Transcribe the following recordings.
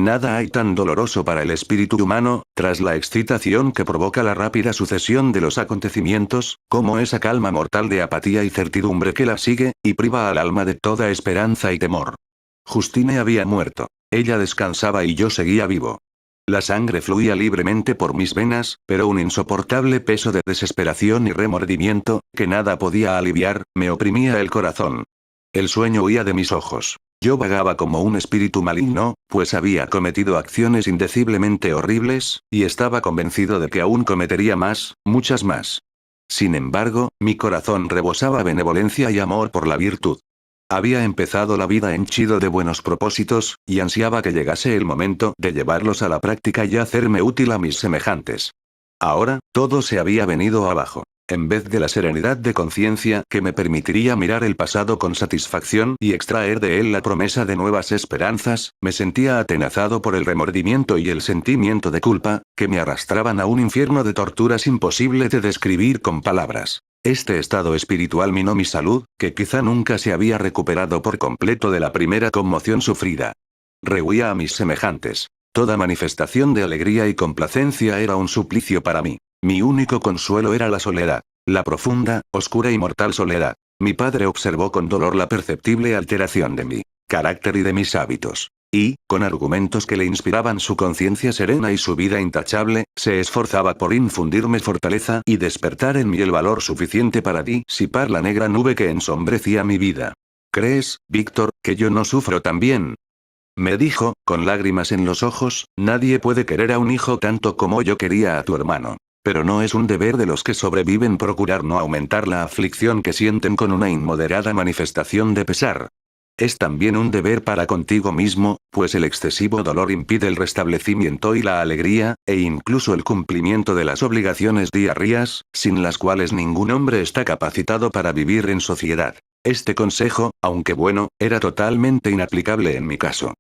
Nada hay tan doloroso para el espíritu humano, tras la excitación que provoca la rápida sucesión de los acontecimientos, como esa calma mortal de apatía y certidumbre que la sigue, y priva al alma de toda esperanza y temor. Justine había muerto. Ella descansaba y yo seguía vivo. La sangre fluía libremente por mis venas, pero un insoportable peso de desesperación y remordimiento, que nada podía aliviar, me oprimía el corazón. El sueño huía de mis ojos. Yo vagaba como un espíritu maligno, pues había cometido acciones indeciblemente horribles, y estaba convencido de que aún cometería más, muchas más. Sin embargo, mi corazón rebosaba benevolencia y amor por la virtud. Había empezado la vida henchido de buenos propósitos, y ansiaba que llegase el momento de llevarlos a la práctica y hacerme útil a mis semejantes. Ahora, todo se había venido abajo. En vez de la serenidad de conciencia que me permitiría mirar el pasado con satisfacción y extraer de él la promesa de nuevas esperanzas, me sentía atenazado por el remordimiento y el sentimiento de culpa, que me arrastraban a un infierno de torturas imposible de describir con palabras. Este estado espiritual minó mi salud, que quizá nunca se había recuperado por completo de la primera conmoción sufrida. Rehuía a mis semejantes. Toda manifestación de alegría y complacencia era un suplicio para mí. Mi único consuelo era la soledad. La profunda, oscura y mortal soledad. Mi padre observó con dolor la perceptible alteración de mi carácter y de mis hábitos. Y, con argumentos que le inspiraban su conciencia serena y su vida intachable, se esforzaba por infundirme fortaleza y despertar en mí el valor suficiente para disipar la negra nube que ensombrecía mi vida. ¿Crees, Víctor, que yo no sufro también? Me dijo, con lágrimas en los ojos, nadie puede querer a un hijo tanto como yo quería a tu hermano. Pero no es un deber de los que sobreviven procurar no aumentar la aflicción que sienten con una inmoderada manifestación de pesar. Es también un deber para contigo mismo, pues el excesivo dolor impide el restablecimiento y la alegría, e incluso el cumplimiento de las obligaciones diarias, sin las cuales ningún hombre está capacitado para vivir en sociedad. Este consejo, aunque bueno, era totalmente inaplicable en mi caso.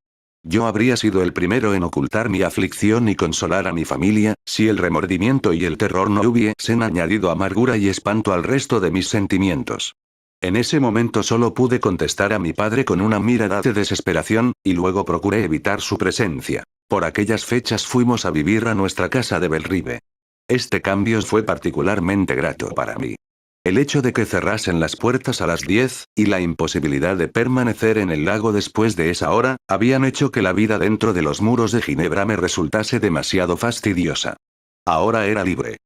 Yo habría sido el primero en ocultar mi aflicción y consolar a mi familia, si el remordimiento y el terror no hubiesen añadido amargura y espanto al resto de mis sentimientos. En ese momento solo pude contestar a mi padre con una mirada de desesperación, y luego procuré evitar su presencia. Por aquellas fechas fuimos a vivir a nuestra casa de Belrive. Este cambio fue particularmente grato para mí. El hecho de que cerrasen las puertas a las 10, y la imposibilidad de permanecer en el lago después de esa hora, habían hecho que la vida dentro de los muros de Ginebra me resultase demasiado fastidiosa. Ahora era libre.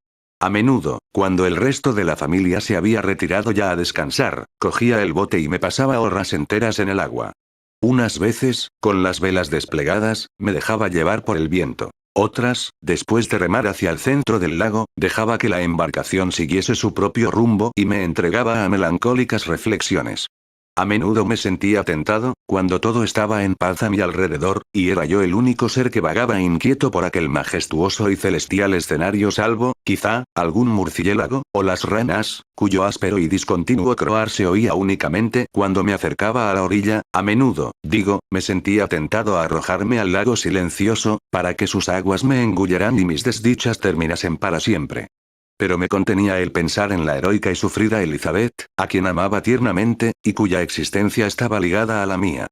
A menudo, cuando el resto de la familia se había retirado ya a descansar, cogía el bote y me pasaba horas enteras en el agua. Unas veces, con las velas desplegadas, me dejaba llevar por el viento. Otras, después de remar hacia el centro del lago, dejaba que la embarcación siguiese su propio rumbo y me entregaba a melancólicas reflexiones. A menudo me sentía tentado, cuando todo estaba en paz a mi alrededor, y era yo el único ser que vagaba inquieto por aquel majestuoso y celestial escenario salvo, quizá, algún murciélago, o las ranas, cuyo áspero y discontinuo croar se oía únicamente cuando me acercaba a la orilla. A menudo, digo, me sentía tentado a arrojarme al lago silencioso, para que sus aguas me engulleran y mis desdichas terminasen para siempre. Pero me contenía el pensar en la heroica y sufrida Elizabeth, a quien amaba tiernamente, y cuya existencia estaba ligada a la mía.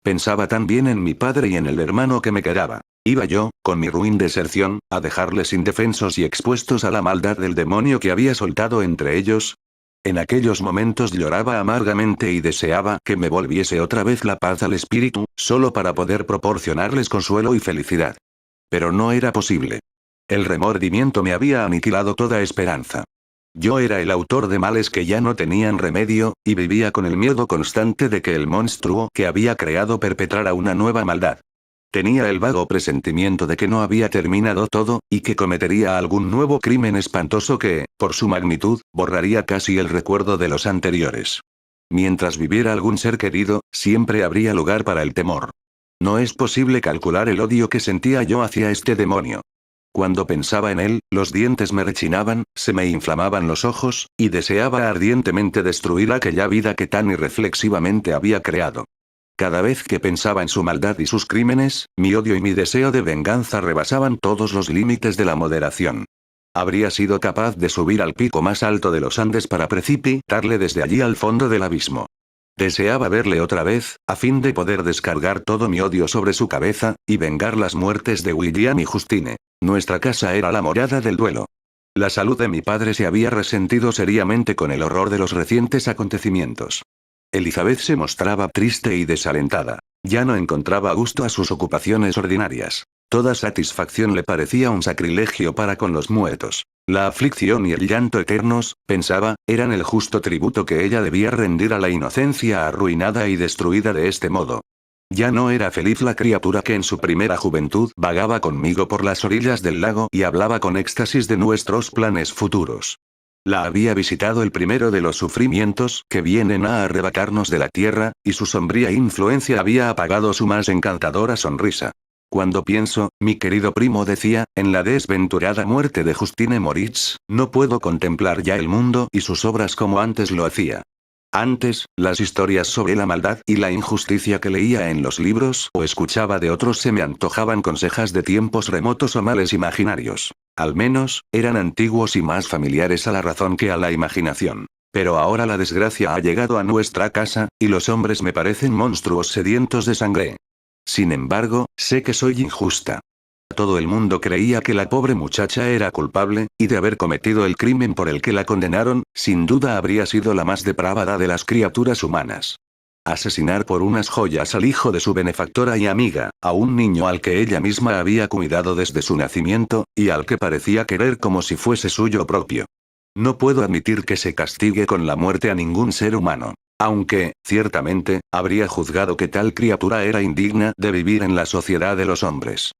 Pensaba también en mi padre y en el hermano que me quedaba. Iba yo, con mi ruin deserción, a dejarles indefensos y expuestos a la maldad del demonio que había soltado entre ellos. En aquellos momentos lloraba amargamente y deseaba que me volviese otra vez la paz al espíritu, solo para poder proporcionarles consuelo y felicidad. Pero no era posible. El remordimiento me había aniquilado toda esperanza. Yo era el autor de males que ya no tenían remedio, y vivía con el miedo constante de que el monstruo que había creado perpetrara una nueva maldad. Tenía el vago presentimiento de que no había terminado todo, y que cometería algún nuevo crimen espantoso que, por su magnitud, borraría casi el recuerdo de los anteriores. Mientras viviera algún ser querido, siempre habría lugar para el temor. No es posible calcular el odio que sentía yo hacia este demonio. Cuando pensaba en él, los dientes me rechinaban, se me inflamaban los ojos, y deseaba ardientemente destruir aquella vida que tan irreflexivamente había creado. Cada vez que pensaba en su maldad y sus crímenes, mi odio y mi deseo de venganza rebasaban todos los límites de la moderación. Habría sido capaz de subir al pico más alto de los Andes para precipitarle desde allí al fondo del abismo. Deseaba verle otra vez, a fin de poder descargar todo mi odio sobre su cabeza, y vengar las muertes de William y Justine. Nuestra casa era la morada del duelo. La salud de mi padre se había resentido seriamente con el horror de los recientes acontecimientos. Elizabeth se mostraba triste y desalentada. Ya no encontraba gusto a sus ocupaciones ordinarias. Toda satisfacción le parecía un sacrilegio para con los muertos. La aflicción y el llanto eternos, pensaba, eran el justo tributo que ella debía rendir a la inocencia arruinada y destruida de este modo. Ya no era feliz la criatura que en su primera juventud vagaba conmigo por las orillas del lago y hablaba con éxtasis de nuestros planes futuros. La había visitado el primero de los sufrimientos que vienen a arrebatarnos de la tierra, y su sombría influencia había apagado su más encantadora sonrisa. Cuando pienso, mi querido primo decía, en la desventurada muerte de Justine Moritz, no puedo contemplar ya el mundo y sus obras como antes lo hacía. Antes, las historias sobre la maldad y la injusticia que leía en los libros o escuchaba de otros se me antojaban consejas de tiempos remotos o males imaginarios. Al menos, eran antiguos y más familiares a la razón que a la imaginación. Pero ahora la desgracia ha llegado a nuestra casa, y los hombres me parecen monstruos sedientos de sangre. Sin embargo, sé que soy injusta. Todo el mundo creía que la pobre muchacha era culpable, y de haber cometido el crimen por el que la condenaron, sin duda habría sido la más depravada de las criaturas humanas. Asesinar por unas joyas al hijo de su benefactora y amiga, a un niño al que ella misma había cuidado desde su nacimiento, y al que parecía querer como si fuese suyo propio. No puedo admitir que se castigue con la muerte a ningún ser humano. Aunque, ciertamente, habría juzgado que tal criatura era indigna de vivir en la sociedad de los hombres.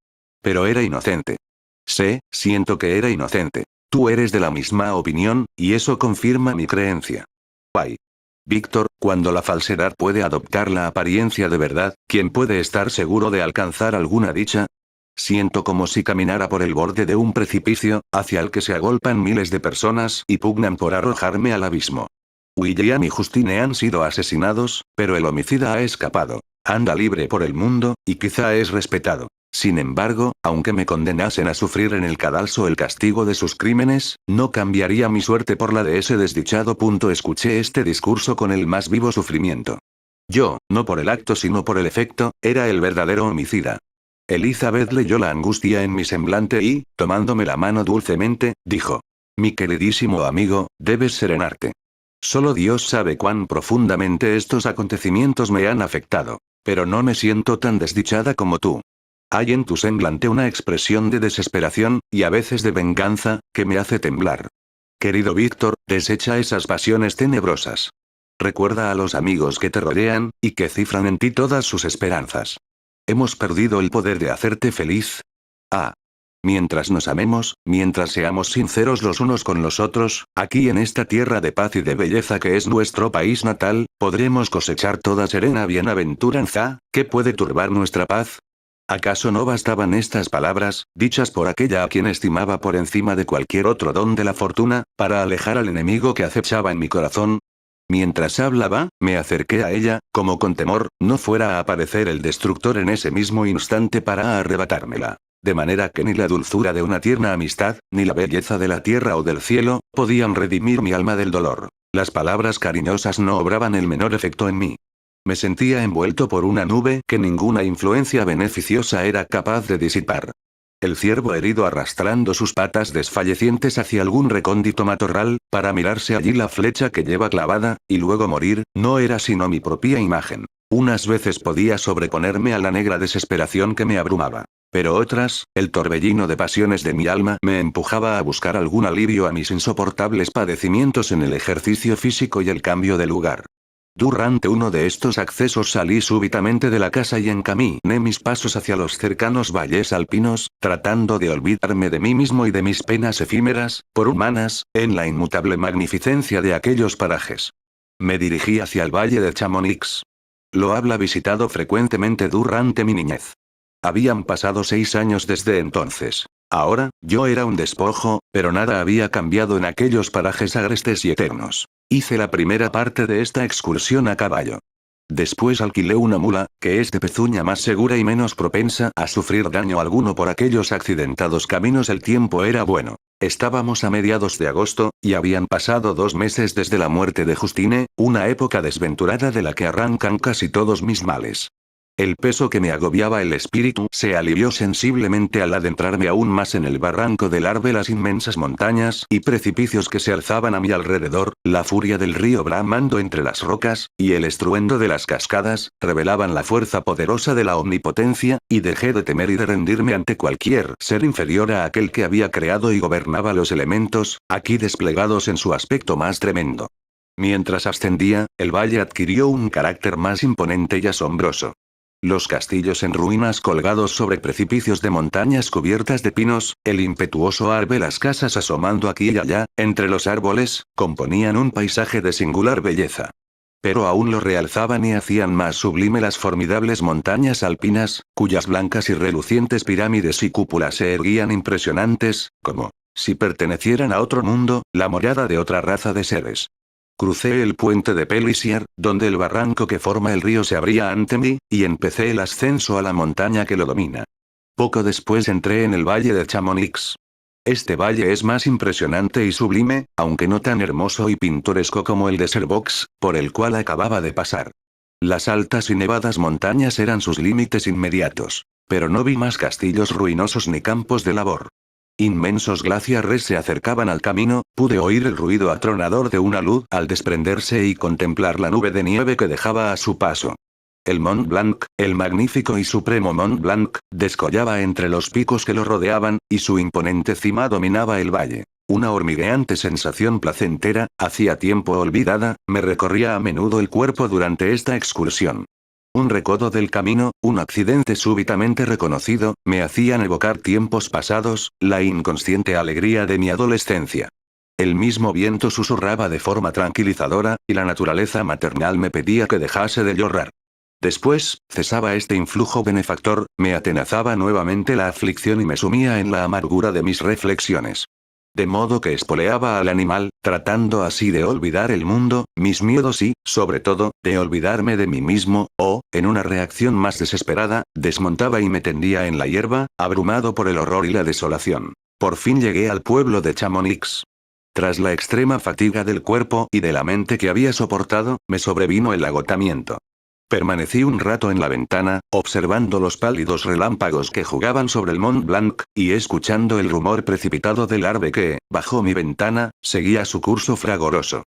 Pero era inocente. Siento que era inocente. Tú eres de la misma opinión, y eso confirma mi creencia. Ay. Víctor, cuando la falsedad puede adoptar la apariencia de verdad, ¿quién puede estar seguro de alcanzar alguna dicha? Siento como si caminara por el borde de un precipicio, hacia el que se agolpan miles de personas y pugnan por arrojarme al abismo. William y Justine han sido asesinados, pero el homicida ha escapado. Anda libre por el mundo, y quizá es respetado. Sin embargo, aunque me condenasen a sufrir en el cadalso el castigo de sus crímenes, no cambiaría mi suerte por la de ese desdichado. Escuché este discurso con el más vivo sufrimiento. Yo, no por el acto sino por el efecto, era el verdadero homicida. Elizabeth leyó la angustia en mi semblante y, tomándome la mano dulcemente, dijo: Mi queridísimo amigo, debes serenarte. Solo Dios sabe cuán profundamente estos acontecimientos me han afectado. Pero no me siento tan desdichada como tú. Hay en tu semblante una expresión de desesperación, y a veces de venganza, que me hace temblar. Querido Víctor, desecha esas pasiones tenebrosas. Recuerda a los amigos que te rodean, y que cifran en ti todas sus esperanzas. Hemos perdido el poder de hacerte feliz. Mientras nos amemos, mientras seamos sinceros los unos con los otros, aquí en esta tierra de paz y de belleza que es nuestro país natal, podremos cosechar toda serena bienaventuranza. ¿Qué puede turbar nuestra paz? ¿Acaso no bastaban estas palabras, dichas por aquella a quien estimaba por encima de cualquier otro don de la fortuna, para alejar al enemigo que acechaba en mi corazón? Mientras hablaba, me acerqué a ella, como con temor, no fuera a aparecer el destructor en ese mismo instante para arrebatármela. De manera que ni la dulzura de una tierna amistad, ni la belleza de la tierra o del cielo, podían redimir mi alma del dolor. Las palabras cariñosas no obraban el menor efecto en mí. Me sentía envuelto por una nube que ninguna influencia beneficiosa era capaz de disipar. El ciervo herido arrastrando sus patas desfallecientes hacia algún recóndito matorral, para mirarse allí la flecha que lleva clavada, y luego morir, no era sino mi propia imagen. Unas veces podía sobreponerme a la negra desesperación que me abrumaba. Pero otras, el torbellino de pasiones de mi alma me empujaba a buscar algún alivio a mis insoportables padecimientos en el ejercicio físico y el cambio de lugar. Durante uno de estos accesos salí súbitamente de la casa y encaminé mis pasos hacia los cercanos valles alpinos, tratando de olvidarme de mí mismo y de mis penas efímeras, por humanas, en la inmutable magnificencia de aquellos parajes. Me dirigí hacia el valle de Chamonix. Lo había visitado frecuentemente durante mi niñez. Habían pasado 6 años desde entonces. Ahora, yo era un despojo, pero nada había cambiado en aquellos parajes agrestes y eternos. Hice la primera parte de esta excursión a caballo. Después alquilé una mula, que es de pezuña más segura y menos propensa a sufrir daño alguno por aquellos accidentados caminos. El tiempo era bueno. Estábamos a mediados de agosto, y habían pasado 2 meses desde la muerte de Justine, una época desventurada de la que arrancan casi todos mis males. El peso que me agobiaba el espíritu se alivió sensiblemente al adentrarme aún más en el barranco del Arbe, las inmensas montañas y precipicios que se alzaban a mi alrededor, la furia del río bramando entre las rocas, y el estruendo de las cascadas, revelaban la fuerza poderosa de la omnipotencia, y dejé de temer y de rendirme ante cualquier ser inferior a aquel que había creado y gobernaba los elementos, aquí desplegados en su aspecto más tremendo. Mientras ascendía, el valle adquirió un carácter más imponente y asombroso. Los castillos en ruinas colgados sobre precipicios de montañas cubiertas de pinos, el impetuoso Arbe, las casas asomando aquí y allá, entre los árboles, componían un paisaje de singular belleza. Pero aún lo realzaban y hacían más sublime las formidables montañas alpinas, cuyas blancas y relucientes pirámides y cúpulas se erguían impresionantes, como si pertenecieran a otro mundo, la morada de otra raza de seres. Crucé el puente de Pelisier, donde el barranco que forma el río se abría ante mí, y empecé el ascenso a la montaña que lo domina. Poco después entré en el valle de Chamonix. Este valle es más impresionante y sublime, aunque no tan hermoso y pintoresco como el de Servox, por el cual acababa de pasar. Las altas y nevadas montañas eran sus límites inmediatos. Pero no vi más castillos ruinosos ni campos de labor. Inmensos glaciares se acercaban al camino, pude oír el ruido atronador de una luz al desprenderse y contemplar la nube de nieve que dejaba a su paso. El Mont Blanc, el magnífico y supremo Mont Blanc, descollaba entre los picos que lo rodeaban, y su imponente cima dominaba el valle. Una hormigueante sensación placentera, hacía tiempo olvidada, me recorría a menudo el cuerpo durante esta excursión. Un recodo del camino, un accidente súbitamente reconocido, me hacían evocar tiempos pasados, la inconsciente alegría de mi adolescencia. El mismo viento susurraba de forma tranquilizadora, y la naturaleza maternal me pedía que dejase de llorar. Después, cesaba este influjo benefactor, me atenazaba nuevamente la aflicción y me sumía en la amargura de mis reflexiones. De modo que espoleaba al animal, tratando así de olvidar el mundo, mis miedos y, sobre todo, de olvidarme de mí mismo, o, en una reacción más desesperada, desmontaba y me tendía en la hierba, abrumado por el horror y la desolación. Por fin llegué al pueblo de Chamonix. Tras la extrema fatiga del cuerpo y de la mente que había soportado, me sobrevino el agotamiento. Permanecí un rato en la ventana, observando los pálidos relámpagos que jugaban sobre el Mont Blanc, y escuchando el rumor precipitado del Arbe que, bajo mi ventana, seguía su curso fragoroso.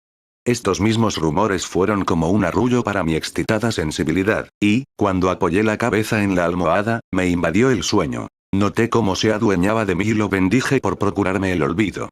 Estos mismos rumores fueron como un arrullo para mi excitada sensibilidad, y, cuando apoyé la cabeza en la almohada, me invadió el sueño. Noté cómo se adueñaba de mí y lo bendije por procurarme el olvido.